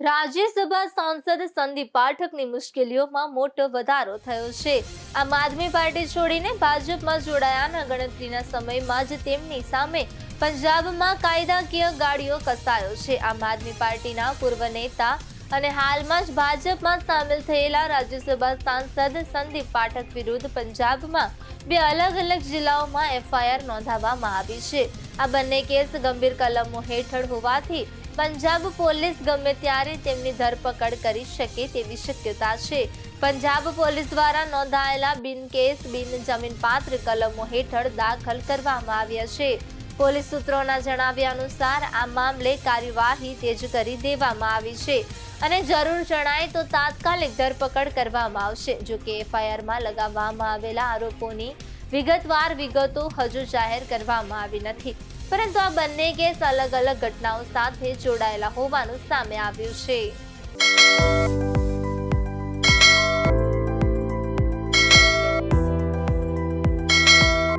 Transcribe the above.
રાજ્યસભા સાંસદ સંદીપ પાઠકની મુશ્કેલીઓમાં મોટો વધારો થયો છે। આમ આદમી પાર્ટી છોડીને ભાજપમાં જોડાયાના ગણતરીના સમયમાં જ તેમની સામે પંજાબમાં કાયદાકીય ગાડીઓ કસાયો છે। આમ આદમી પાર્ટીના પૂર્વ નેતા અને હાલમાં જ ભાજપમાં સામેલ થયેલા રાજ્યસભા સાંસદ સંદીપ પાઠક વિરુદ્ધ પંજાબમાં બે અલગ અલગ જિલ્લાઓમાં એફઆઈઆર નોંધાવવામાં આવી છે। આ બંને કેસ ગંભીર કલમો હેઠળ હોવાથી પંજાબ પોલીસ ગમે ત્યારે તેમની ધરપકડ કરી શકે તેવી શક્યતા છે। પંજાબ પોલીસ દ્વારા નોંધાયેલા બિન જમીનપાત્ર કલમો હેઠળ દાખલ કરવામાં આવ્યા છે। પોલીસ સૂત્રોના જણાવ્યા અનુસાર આ મામલે કાર્યવાહી તેજ કરી દેવામાં આવી છે અને જરૂર જણાય તો તાત્કાલિક ધરપકડ કરવામાં આવશે। જો કે એફઆઈઆરમાં લગાવવામાં આવેલા આરોપોની વિગતવાર વિગતો હજુ જાહેર કરવામાં આવી નથી, પરંતુ આ બંને કેસ અલગ અલગ ઘટનાઓ સાથે જોડાયેલા હોવાનું સામે આવ્યું છે।